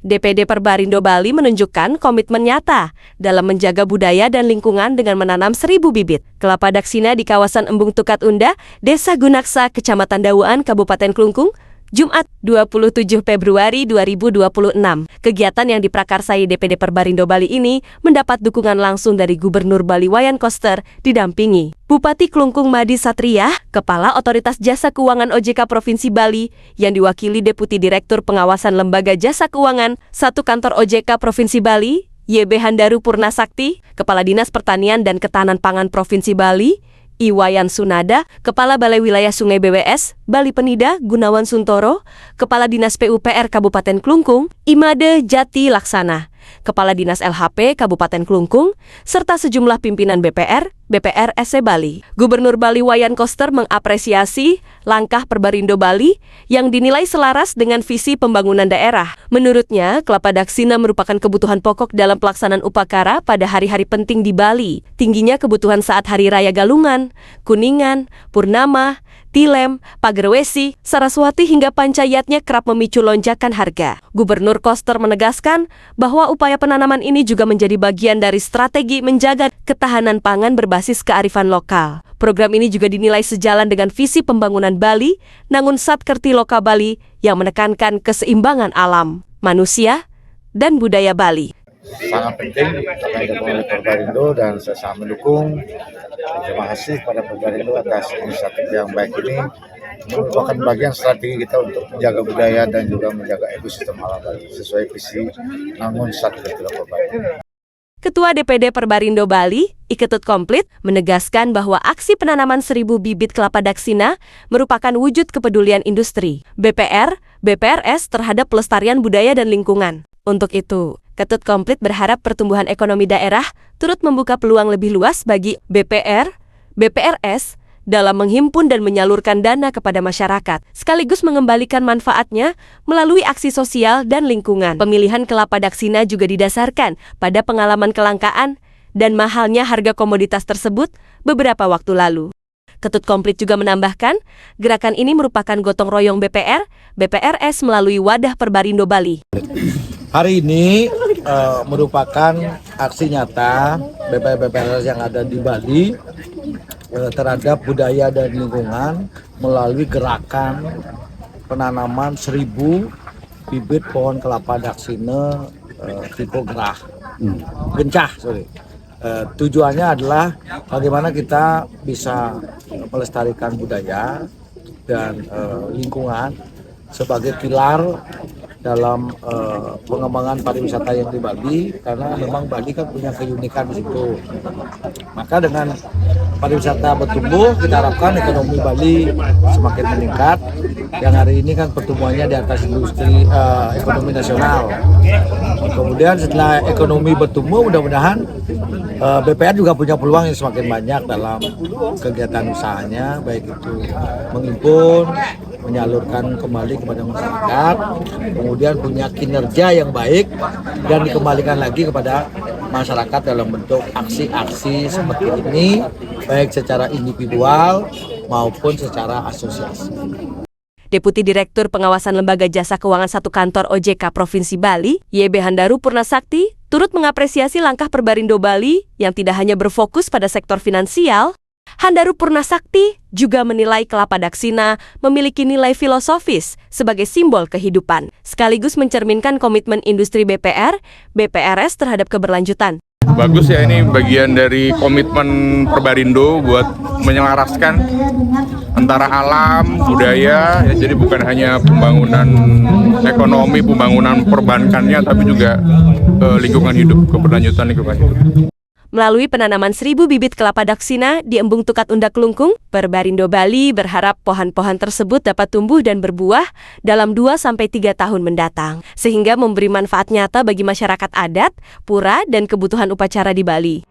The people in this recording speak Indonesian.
DPD Perbarindo Bali menunjukkan komitmen nyata dalam menjaga budaya dan lingkungan dengan menanam 1.000 bibit kelapa daksina di kawasan Embung Tukat Unda, Desa Gunaksa, Kecamatan Dawuan, Kabupaten Klungkung, Jumat 27 Februari 2026. Kegiatan yang diprakarsai DPD Perbarindo Bali ini mendapat dukungan langsung dari Gubernur Bali Wayan Koster didampingi Bupati Klungkung Madi Satriah, Kepala Otoritas Jasa Keuangan OJK Provinsi Bali, yang diwakili Deputi Direktur Pengawasan Lembaga Jasa Keuangan 1 Kantor OJK Provinsi Bali, YB Handaru Purnasakti, Kepala Dinas Pertanian dan Ketahanan Pangan Provinsi Bali, Iwayan Sunada, Kepala Balai Wilayah Sungai BWS, Bali Penida, Gunawan Suntoro, Kepala Dinas PUPR Kabupaten Klungkung, Imade Jati Laksana, Kepala Dinas LHP Kabupaten Klungkung, serta sejumlah pimpinan BPR, BPR SC Bali. Gubernur Bali Wayan Koster mengapresiasi langkah Perbarindo Bali yang dinilai selaras dengan visi pembangunan daerah. Menurutnya, kelapa daksina merupakan kebutuhan pokok dalam pelaksanaan upacara pada hari-hari penting di Bali. Tingginya kebutuhan saat Hari Raya Galungan, Kuningan, Purnama, Tilem, Pagerwesi, Saraswati hingga Pancayatnya kerap memicu lonjakan harga. Gubernur Koster menegaskan bahwa upaya penanaman ini juga menjadi bagian dari strategi menjaga ketahanan pangan berbasis kearifan lokal. Program ini juga dinilai sejalan dengan visi pembangunan Bali, Nangun Satkerti Loka Bali yang menekankan keseimbangan alam, manusia, dan budaya Bali. Sangat penting karena dilakukan oleh Perbarindo dan saya sangat mendukung. Terima kasih kepada Perbarindo atas inisiatif yang baik ini. Merupakan bagian strategi kita untuk menjaga budaya dan juga menjaga ekosistem alam Bali sesuai visi Nangun Satkerti Loka Bali. Ketua DPD Perbarindo Bali, Iketut Komplit, menegaskan bahwa aksi penanaman 1.000 bibit kelapa daksina merupakan wujud kepedulian industri, BPR, BPRS terhadap pelestarian budaya dan lingkungan. Untuk itu, Ketut Komplit berharap pertumbuhan ekonomi daerah turut membuka peluang lebih luas bagi BPR, BPRS dalam menghimpun dan menyalurkan dana kepada masyarakat, sekaligus mengembalikan manfaatnya melalui aksi sosial dan lingkungan. Pemilihan kelapa daksina juga didasarkan pada pengalaman kelangkaan dan mahalnya harga komoditas tersebut beberapa waktu lalu. Ketut Komplit juga menambahkan, gerakan ini merupakan gotong royong BPR, BPRS melalui wadah Perbarindo Bali. Hari ini merupakan aksi nyata BPR-BPRS yang ada di Bali terhadap budaya dan lingkungan melalui gerakan penanaman 1.000 bibit pohon kelapa daksina tipe gerah gencah. Tujuannya adalah bagaimana kita bisa melestarikan budaya dan lingkungan sebagai pilar dalam pengembangan pariwisata yang di Bali, karena memang Bali kan punya keunikan di situ. Maka dengan pariwisata bertumbuh, kita harapkan ekonomi Bali semakin meningkat. Yang hari ini kan pertumbuhannya di atas industri ekonomi nasional. Kemudian setelah ekonomi bertumbuh, mudah-mudahan BPR juga punya peluang yang semakin banyak dalam kegiatan usahanya, baik itu menghimpun, menyalurkan kembali kepada masyarakat, kemudian punya kinerja yang baik dan dikembalikan lagi kepada masyarakat dalam bentuk aksi-aksi seperti ini, baik secara individual maupun secara asosiasi. Deputi Direktur Pengawasan Lembaga Jasa Keuangan 1 Kantor OJK Provinsi Bali, YB Handaru Purnasakti, turut mengapresiasi langkah Perbarindo Bali yang tidak hanya berfokus pada sektor finansial. Handaru Purnasakti juga menilai kelapa daksina memiliki nilai filosofis sebagai simbol kehidupan, sekaligus mencerminkan komitmen industri BPR, BPRS terhadap keberlanjutan. Bagus ya, ini bagian dari komitmen Perbarindo buat menyelaraskan antara alam, budaya, ya, jadi bukan hanya pembangunan ekonomi, pembangunan perbankannya, tapi juga lingkungan hidup, keberlanjutan lingkungan hidup. Melalui penanaman 1.000 bibit kelapa daksina di Embung Tukat Unda Klungkung, Perbarindo Bali berharap pohon-pohon tersebut dapat tumbuh dan berbuah dalam 2-3 tahun mendatang, sehingga memberi manfaat nyata bagi masyarakat adat, pura, dan kebutuhan upacara di Bali.